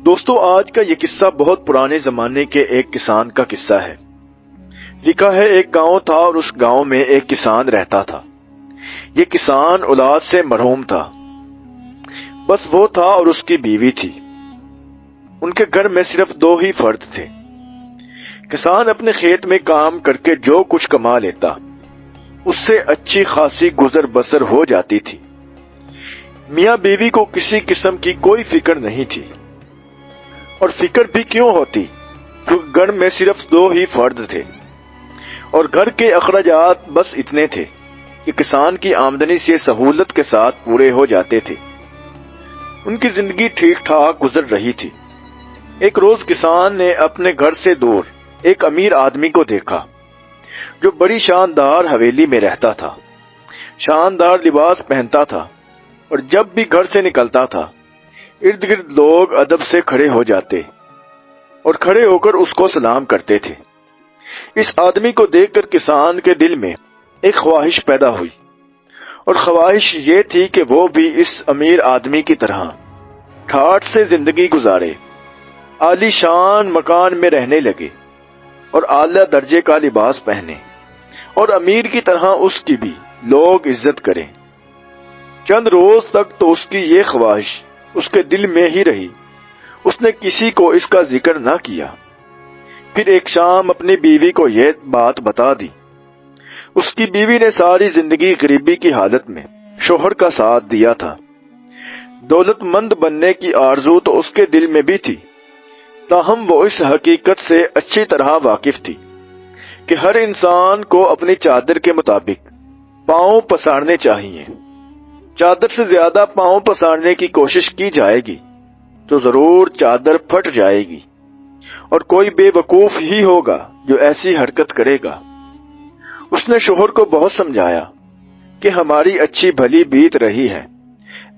دوستو، آج کا یہ قصہ بہت پرانے زمانے کے ایک کسان کا قصہ ہے۔ لکھا ہے ایک گاؤں تھا اور اس گاؤں میں ایک کسان رہتا تھا۔ یہ کسان اولاد سے محروم تھا۔ بس وہ تھا اور اس کی بیوی تھی۔ ان کے گھر میں صرف 2 ہی فرد تھے۔ کسان اپنے کھیت میں کام کر کے جو کچھ کما لیتا اس سے اچھی خاصی گزر بسر ہو جاتی تھی۔ میاں بیوی کو کسی قسم کی کوئی فکر نہیں تھی، اور فکر بھی کیوں ہوتی کیونکہ گھر میں صرف 2 ہی فرد تھے اور گھر کے اخراجات بس اتنے تھے کہ کسان کی آمدنی سے سہولت کے ساتھ پورے ہو جاتے تھے۔ ان کی زندگی ٹھیک ٹھاک گزر رہی تھی۔ ایک روز کسان نے اپنے گھر سے دور ایک امیر آدمی کو دیکھا جو بڑی شاندار حویلی میں رہتا تھا، شاندار لباس پہنتا تھا، اور جب بھی گھر سے نکلتا تھا ارد گرد لوگ ادب سے کھڑے ہو جاتے اور کھڑے ہو کر اس کو سلام کرتے تھے۔ اس آدمی کو دیکھ کر کسان کے دل میں ایک خواہش پیدا ہوئی، اور خواہش یہ تھی کہ وہ بھی اس امیر آدمی کی طرح ٹھاٹھ سے زندگی گزارے، عالی شان مکان میں رہنے لگے اور اعلیٰ درجے کا لباس پہنے، اور امیر کی طرح اس کی بھی لوگ عزت کریں۔ چند روز تک تو اس کی یہ خواہش اس کے دل میں ہی رہی۔ اس نے کسی کو اس کا ذکر نہ کیا۔ پھر ایک شام اپنی بیوی کو یہ بات بتا دی۔ اس کی بیوی نے ساری زندگی غریبی کی حالت میں شوہر کا ساتھ دیا تھا۔ دولت مند بننے کی آرزو تو اس کے دل میں بھی تھی، تاہم وہ اس حقیقت سے اچھی طرح واقف تھی کہ ہر انسان کو اپنی چادر کے مطابق پاؤں پسارنے چاہیے۔ چادر سے زیادہ پاؤں پسارنے کی کوشش کی جائے گی تو ضرور چادر پھٹ جائے گی، اور کوئی بے وقوف ہی ہوگا جو ایسی حرکت کرے گا۔ اس نے شوہر کو بہت سمجھایا کہ ہماری اچھی بھلی بیت رہی ہے،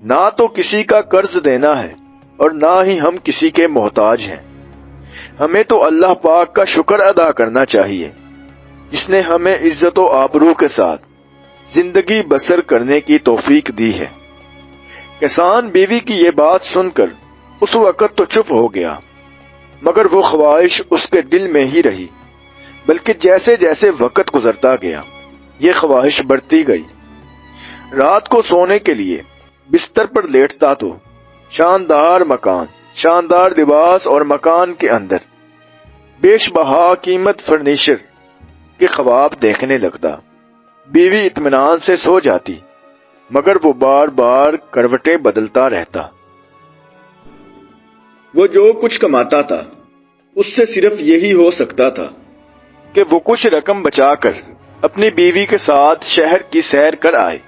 نہ تو کسی کا قرض دینا ہے اور نہ ہی ہم کسی کے محتاج ہیں۔ ہمیں تو اللہ پاک کا شکر ادا کرنا چاہیے جس نے ہمیں عزت و آبرو کے ساتھ زندگی بسر کرنے کی توفیق دی ہے۔ کسان بیوی کی یہ بات سن کر اس وقت تو چپ ہو گیا، مگر وہ خواہش اس کے دل میں ہی رہی، بلکہ جیسے جیسے وقت گزرتا گیا یہ خواہش بڑھتی گئی۔ رات کو سونے کے لیے بستر پر لیٹتا تو شاندار مکان، شاندار لباس اور مکان کے اندر بیش بہا قیمت فرنیچر کے خواب دیکھنے لگتا۔ بیوی اطمینان سے سو جاتی، مگر وہ بار بار کروٹیں بدلتا رہتا۔ وہ جو کچھ کماتا تھا اس سے صرف یہی ہو سکتا تھا کہ وہ کچھ رقم بچا کر اپنی بیوی کے ساتھ شہر کی سیر کر آئے،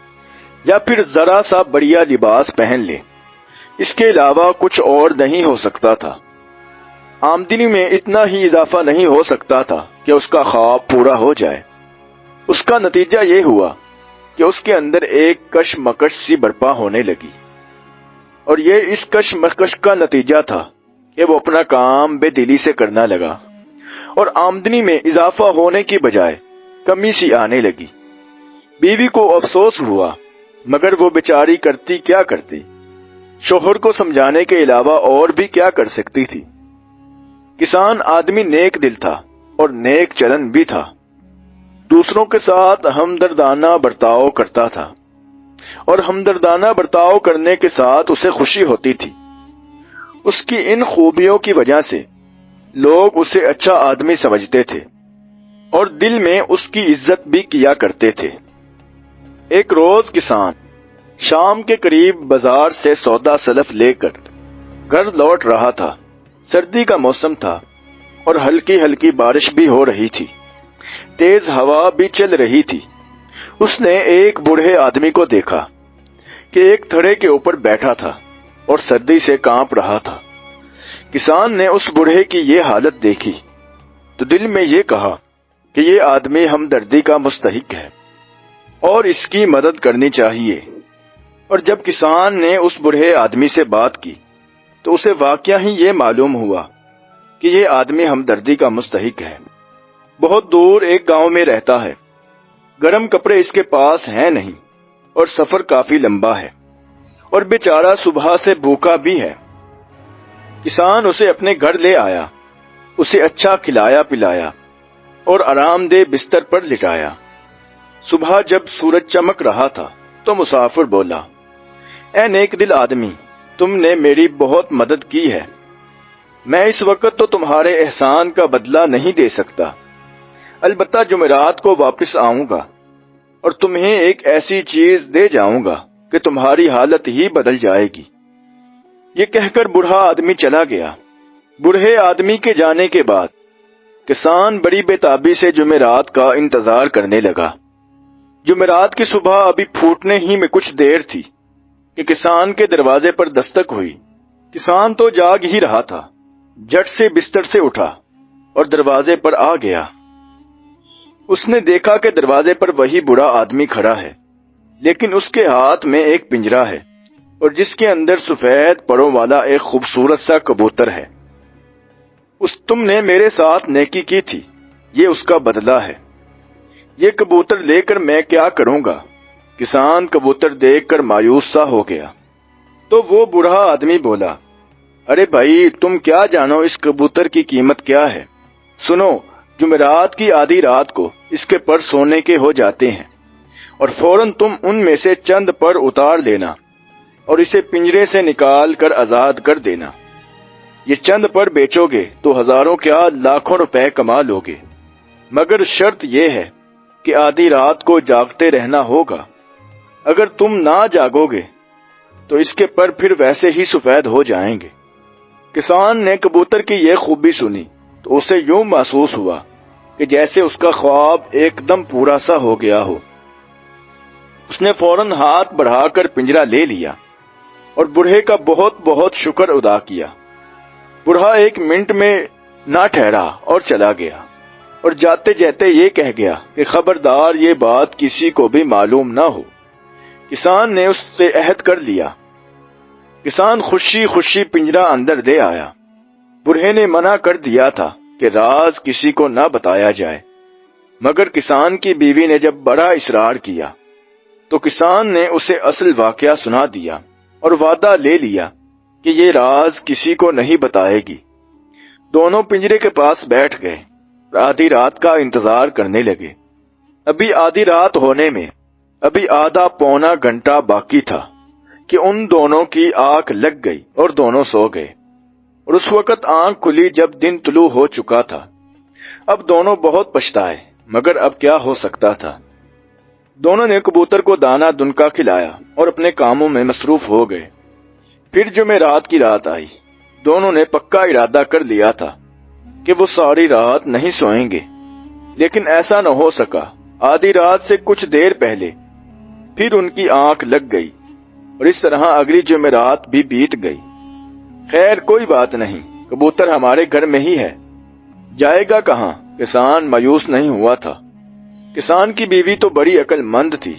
یا پھر ذرا سا بڑھیا لباس پہن لے۔ اس کے علاوہ کچھ اور نہیں ہو سکتا تھا۔ آمدنی میں اتنا ہی اضافہ نہیں ہو سکتا تھا کہ اس کا خواب پورا ہو جائے۔ اس کا نتیجہ یہ ہوا کہ اس کے اندر ایک کشمکش سی برپا ہونے لگی، اور یہ اس کشمکش کا نتیجہ تھا کہ وہ اپنا کام بے دلی سے کرنا لگا، اور آمدنی میں اضافہ ہونے کی بجائے کمی سی آنے لگی۔ بیوی کو افسوس ہوا، مگر وہ بیچاری کرتی کیا کرتی؟ شوہر کو سمجھانے کے علاوہ اور بھی کیا کر سکتی تھی؟ کسان آدمی نیک دل تھا اور نیک چلن بھی تھا، دوسروں کے ساتھ ہمدردانہ برتاؤ کرتا تھا، اور ہمدردانہ برتاؤ کرنے کے ساتھ اسے خوشی ہوتی تھی۔ اس کی ان خوبیوں کی وجہ سے لوگ اسے اچھا آدمی سمجھتے تھے اور دل میں اس کی عزت بھی کیا کرتے تھے۔ ایک روز کسان شام کے قریب بازار سے سودا سلف لے کر گھر لوٹ رہا تھا۔ سردی کا موسم تھا اور ہلکی ہلکی بارش بھی ہو رہی تھی، تیز ہوا بھی چل رہی تھی۔ اس نے ایک بوڑھے آدمی کو دیکھا کہ ایک تھڑے کے اوپر بیٹھا تھا اور سردی سے کانپ رہا تھا۔ کسان نے اس بوڑھے کی یہ حالت دیکھی تو دل میں یہ کہا کہ یہ آدمی ہمدردی کا مستحق ہے اور اس کی مدد کرنی چاہیے۔ اور جب کسان نے اس بوڑھے آدمی سے بات کی تو اسے واقعہ ہی یہ معلوم ہوا کہ یہ آدمی ہمدردی کا مستحق ہے۔ بہت دور ایک گاؤں میں رہتا ہے، گرم کپڑے اس کے پاس ہیں نہیں، اور سفر کافی لمبا ہے، اور بیچارہ صبح سے بھوکا بھی ہے۔ کسان اسے اپنے گھر لے آیا، اسے اچھا کھلایا پلایا اور آرام دہ بستر پر لٹایا۔ صبح جب سورج چمک رہا تھا تو مسافر بولا، اے نیک دل آدمی، تم نے میری بہت مدد کی ہے۔ میں اس وقت تو تمہارے احسان کا بدلہ نہیں دے سکتا، البتہ جمعرات کو واپس آؤں گا اور تمہیں ایک ایسی چیز دے جاؤں گا کہ تمہاری حالت ہی بدل جائے گی۔ یہ کہہ کر بوڑھا آدمی چلا گیا۔ بوڑھے آدمی کے جانے کے بعد کسان بڑی بےتابی سے جمعرات کا انتظار کرنے لگا۔ جمعرات کی صبح ابھی پھوٹنے ہی میں کچھ دیر تھی کہ کسان کے دروازے پر دستک ہوئی۔ کسان تو جاگ ہی رہا تھا، جھٹ سے بستر سے اٹھا اور دروازے پر آ گیا۔ اس نے دیکھا کہ دروازے پر وہی بوڑھا آدمی کھڑا ہے، لیکن اس کے ہاتھ میں ایک پنجرا ہے اور جس کے اندر سفید پروں والا ایک خوبصورت سا کبوتر ہے۔ تم نے میرے ساتھ نیکی کی تھی، یہ اس کا بدلہ ہے۔ یہ کبوتر لے کر میں کیا کروں گا؟ کسان کبوتر دیکھ کر مایوس سا ہو گیا۔ تو وہ بوڑھا آدمی بولا، ارے بھائی، تم کیا جانو اس کبوتر کی قیمت کیا ہے؟ سنو، جمعرات کی آدھی رات کو اس کے پر سونے کے ہو جاتے ہیں اور فوراً تم ان میں سے چند پر اتار لینا اور اسے پنجرے سے نکال کر آزاد کر دینا۔ یہ چند پر بیچو گے تو ہزاروں کیا لاکھوں روپے کما لوگے، مگر شرط یہ ہے کہ آدھی رات کو جاگتے رہنا ہوگا۔ اگر تم نہ جاگو گے تو اس کے پر پھر ویسے ہی سفید ہو جائیں گے۔ کسان نے کبوتر کی یہ خوبی سنی تو اسے یوں محسوس ہوا کہ جیسے اس کا خواب ایک دم پورا سا ہو گیا ہو۔ اس نے فوراً ہاتھ بڑھا کر پنجرا لے لیا اور بوڑھے کا بہت بہت شکر ادا کیا۔ بوڑھا ایک منٹ میں نہ ٹھہرا اور چلا گیا، اور جاتے جاتے یہ کہہ گیا کہ خبردار یہ بات کسی کو بھی معلوم نہ ہو۔ کسان نے اس سے عہد کر لیا۔ کسان خوشی خوشی پنجرا اندر لے آیا۔ بوڑھے نے منع کر دیا تھا کہ راز کسی کو نہ بتایا جائے، مگر کسان کی بیوی نے جب بڑا اصرار کیا تو کسان نے اسے اصل واقعہ سنا دیا اور وعدہ لے لیا کہ یہ راز کسی کو نہیں بتائے گی۔ دونوں پنجرے کے پاس بیٹھ گئے، آدھی رات کا انتظار کرنے لگے۔ ابھی آدھی رات ہونے میں ابھی آدھا پونا گھنٹہ باقی تھا کہ ان دونوں کی آنکھ لگ گئی اور دونوں سو گئے، اور اس وقت آنکھ کھلی جب دن طلوع ہو چکا تھا۔ اب دونوں بہت پچھتائے، مگر اب کیا ہو سکتا تھا۔ دونوں نے کبوتر کو دانا دنکا کھلایا اور اپنے کاموں میں مصروف ہو گئے۔ پھر جمعرات کی رات آئی۔ دونوں نے پکا ارادہ کر لیا تھا کہ وہ ساری رات نہیں سوئیں گے، لیکن ایسا نہ ہو سکا۔ آدھی رات سے کچھ دیر پہلے پھر ان کی آنکھ لگ گئی اور اس طرح اگلی جمعرات بھی بیت گئی۔ خیر کوئی بات نہیں، کبوتر ہمارے گھر میں ہی ہے، جائے گا کہاں؟ کسان مایوس نہیں ہوا تھا۔ کسان کی بیوی تو بڑی عقل مند تھی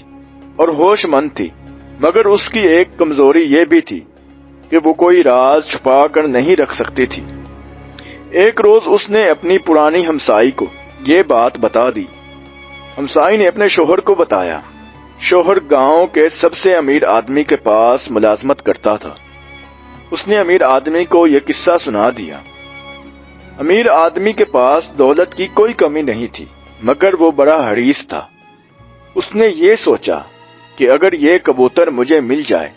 اور ہوش مند تھی، مگر اس کی ایک کمزوری یہ بھی تھی کہ وہ کوئی راز چھپا کر نہیں رکھ سکتی تھی۔ ایک روز اس نے اپنی پرانی ہمسائی کو یہ بات بتا دی۔ ہمسائی نے اپنے شوہر کو بتایا۔ شوہر گاؤں کے سب سے امیر آدمی کے پاس ملازمت کرتا تھا۔ اس نے امیر آدمی کو یہ قصہ سنا دیا۔ امیر آدمی کے پاس دولت کی کوئی کمی نہیں تھی، مگر وہ بڑا حریص تھا۔ اس نے یہ سوچا کہ اگر یہ کبوتر مجھے مل جائے،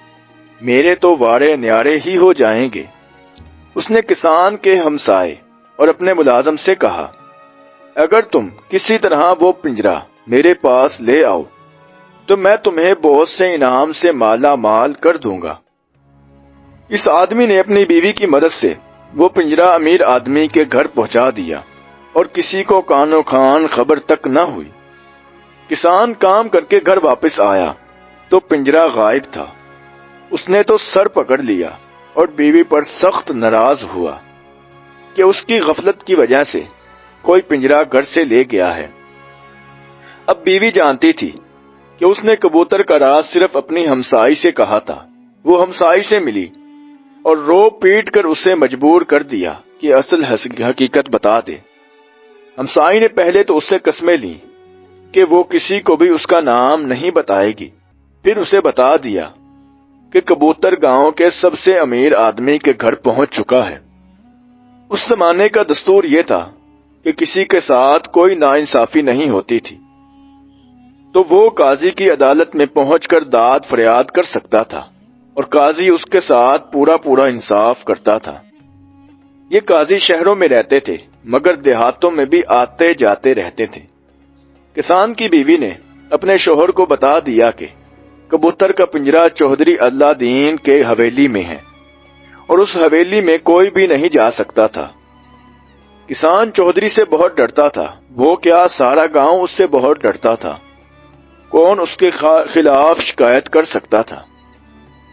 میرے تو وارے نیارے ہی ہو جائیں گے۔ اس نے کسان کے ہمسائے اور اپنے ملازم سے کہا، اگر تم کسی طرح وہ پنجرا میرے پاس لے آؤ تو میں تمہیں بہت سے انعام سے مالا مال کر دوں گا۔ اس آدمی نے اپنی بیوی کی مدد سے وہ پنجرا امیر آدمی کے گھر پہنچا دیا اور کسی کو کانو کان خبر تک نہ ہوئی۔ کسان کام کر کے گھر واپس آیا تو پنجرا غائب تھا۔ اس نے تو سر پکڑ لیا اور بیوی پر سخت ناراض ہوا کہ اس کی غفلت کی وجہ سے کوئی پنجرا گھر سے لے گیا ہے۔ اب بیوی جانتی تھی کہ اس نے کبوتر کا راز صرف اپنی ہمسائی سے کہا تھا۔ وہ ہمسائی سے ملی اور رو پیٹ کر اسے مجبور کر دیا کہ اصل حقیقت بتا دے۔ ہمسائی نے پہلے تو اس سے قسمیں لی کہ وہ کسی کو بھی اس کا نام نہیں بتائے گی، پھر اسے بتا دیا کہ کبوتر گاؤں کے سب سے امیر آدمی کے گھر پہنچ چکا ہے اس زمانے کا دستور یہ تھا کہ کسی کے ساتھ کوئی ناانصافی نہیں ہوتی تھی تو وہ قاضی کی عدالت میں پہنچ کر داد فریاد کر سکتا تھا اور قاضی اس کے ساتھ پورا انصاف کرتا تھا۔ یہ قاضی شہروں میں رہتے تھے مگر دیہاتوں میں بھی آتے جاتے رہتے تھے۔ کسان کی بیوی نے اپنے شوہر کو بتا دیا کہ کبوتر کا پنجرا چودھری اللہ دین کے حویلی میں ہے اور اس حویلی میں کوئی بھی نہیں جا سکتا تھا۔ کسان چودھری سے بہت ڈرتا تھا، وہ کیا سارا گاؤں اس سے بہت ڈرتا تھا، کون اس کے خلاف شکایت کر سکتا تھا۔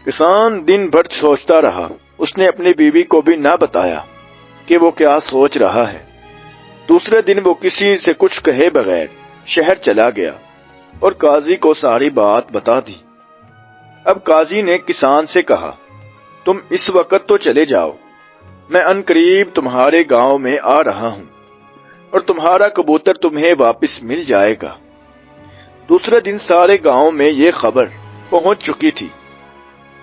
کسان دن بھر سوچتا رہا، اس نے اپنی بیوی کو بھی نہ بتایا کہ وہ کیا سوچ رہا ہے۔ دوسرے دن وہ کسی سے کچھ کہے بغیر شہر چلا گیا اور قاضی کو ساری بات بتا دی۔ اب قاضی نے کسان سے کہا، تم اس وقت تو چلے جاؤ، میں عنقریب تمہارے گاؤں میں آ رہا ہوں اور تمہارا کبوتر تمہیں واپس مل جائے گا۔ دوسرے دن سارے گاؤں میں یہ خبر پہنچ چکی تھی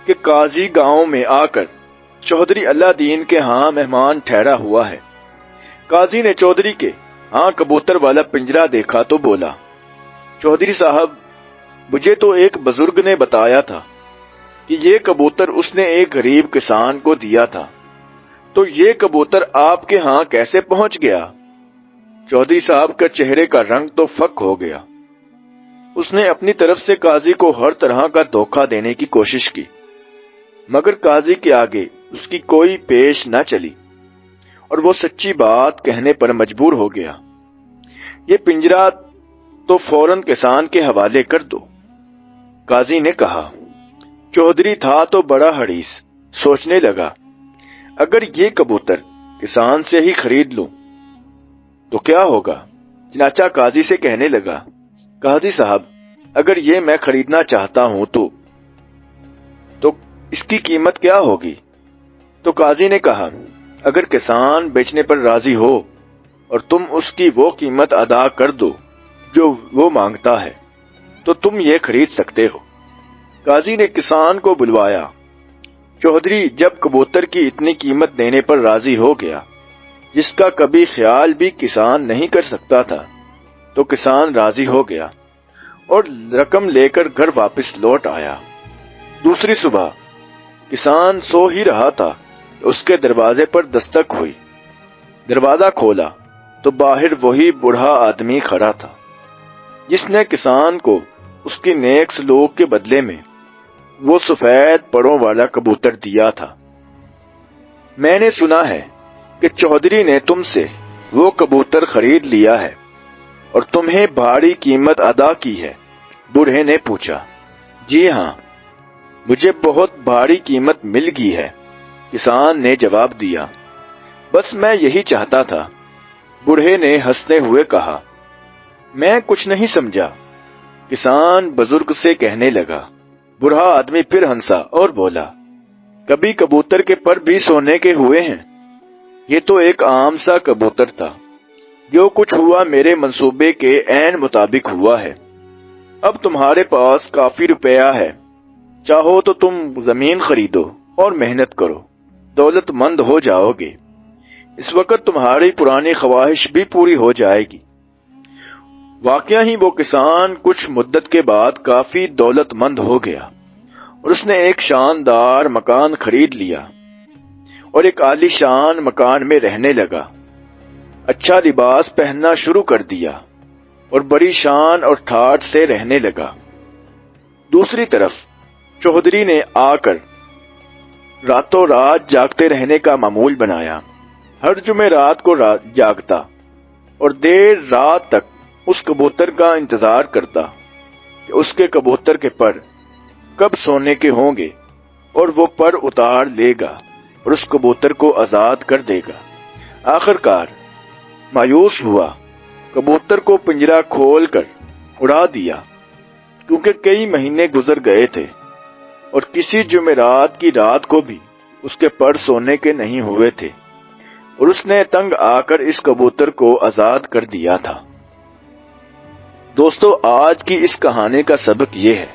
کہ قاضی گاؤں میں آ کر چودھری اللہ دین کے ہاں مہمان ٹھہرا ہوا ہے۔ قاضی نے چودھری کے ہاں کبوتر والا پنجرا دیکھا تو بولا، چودھری صاحب، مجھے تو ایک بزرگ نے بتایا تھا کہ یہ کبوتر اس نے ایک غریب کسان کو دیا تھا، تو یہ کبوتر آپ کے ہاں کیسے پہنچ گیا؟ چودھری صاحب کا چہرے کا رنگ تو فک ہو گیا۔ اس نے اپنی طرف سے قاضی کو ہر طرح کا دھوکہ دینے کی کوشش کی مگر قاضی کے آگے اس کی کوئی پیش نہ چلی اور وہ سچی بات کہنے پر مجبور ہو گیا۔ یہ پنجرا تو فوراً کسان کے حوالے کر دو۔ قاضی نے کہا۔ چودھری تھا تو بڑا حریص، سوچنے لگا، اگر یہ کبوتر کسان سے ہی خرید لوں تو کیا ہوگا؟ چنانچہ قاضی سے کہنے لگا، قاضی صاحب، اگر یہ میں خریدنا چاہتا ہوں تو اس کی قیمت کیا ہوگی؟ تو قاضی نے کہا، اگر کسان بیچنے پر راضی ہو اور تم اس کی وہ قیمت ادا کر دو جو وہ مانگتا ہے تو تم یہ خرید سکتے ہو۔ قاضی نے کسان کو بلوایا۔ چودھری جب کبوتر کی اتنی قیمت دینے پر راضی ہو گیا جس کا کبھی خیال بھی کسان نہیں کر سکتا تھا تو کسان راضی ہو گیا اور رقم لے کر گھر واپس لوٹ آیا۔ دوسری صبح کسان سو ہی رہا تھا کہ اس کے دروازے پر دستک ہوئی۔ دروازہ کھولا تو باہر وہی بوڑھا آدمی کھڑا تھا جس نے کسان کو اس کی نیک سلوک کے بدلے میں وہ سفید پروں والا کبوتر دیا تھا۔ میں نے سنا ہے کہ چودھری نے تم سے وہ کبوتر خرید لیا ہے اور تمہیں بھاری قیمت ادا کی ہے؟ بوڑھے نے پوچھا۔ جی ہاں، مجھے بہت بھاری قیمت مل گئی ہے، کسان نے جواب دیا۔ بس میں یہی چاہتا تھا، بوڑھے نے ہنستے ہوئے کہا۔ میں کچھ نہیں سمجھا، کسان بزرگ سے کہنے لگا۔ بوڑھا آدمی پھر ہنسا اور بولا، کبھی کبوتر کے پر بھی سونے کے ہوئے ہیں؟ یہ تو ایک عام سا کبوتر تھا، جو کچھ ہوا میرے منصوبے کے عین مطابق ہوا ہے۔ اب تمہارے پاس کافی روپیہ ہے، چاہو تو تم زمین خریدو اور محنت کرو، دولت مند ہو جاؤ گے۔ اس وقت تمہاری پرانی خواہش بھی پوری ہو جائے گی۔ واقعہ ہی وہ کسان کچھ مدت کے بعد کافی دولت مند ہو گیا اور اس نے ایک شاندار مکان خرید لیا اور ایک عالی شان مکان میں رہنے لگا۔ اچھا لباس پہننا شروع کر دیا اور بڑی شان اور ٹھاٹھ سے رہنے لگا۔ دوسری طرف چودھری نے آ کر راتوں رات جاگتے رہنے کا معمول بنایا۔ ہر جمعرات کو جاگتا اور دیر رات تک اس کبوتر کا انتظار کرتا کہ اس کے کبوتر کے پر کب سونے کے ہوں گے اور وہ پر اتار لے گا اور اس کبوتر کو آزاد کر دے گا۔ آخر کار مایوس ہوا، کبوتر کو پنجرا کھول کر اڑا دیا کیونکہ کئی مہینے گزر گئے تھے اور کسی جمعرات کی رات کو بھی اس کے پر سونے کے نہیں ہوئے تھے اور اس نے تنگ آ کر اس کبوتر کو آزاد کر دیا تھا۔ دوستو، آج کی اس کہانی کا سبق یہ ہے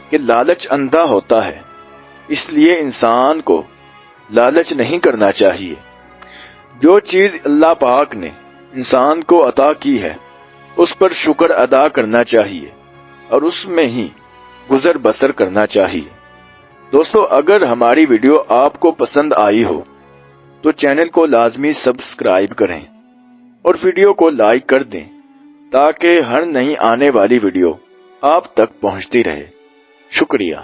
کہ لالچ اندھا ہوتا ہے، اس لیے انسان کو لالچ نہیں کرنا چاہیے۔ جو چیز اللہ پاک نے انسان کو عطا کی ہے اس پر شکر ادا کرنا چاہیے اور اس میں ہی گزر بسر کرنا چاہیے۔ دوستو، اگر ہماری ویڈیو آپ کو پسند آئی ہو تو چینل کو لازمی سبسکرائب کریں اور ویڈیو کو لائک کر دیں تاکہ ہر نئی آنے والی ویڈیو آپ تک پہنچتی رہے۔ شکریہ۔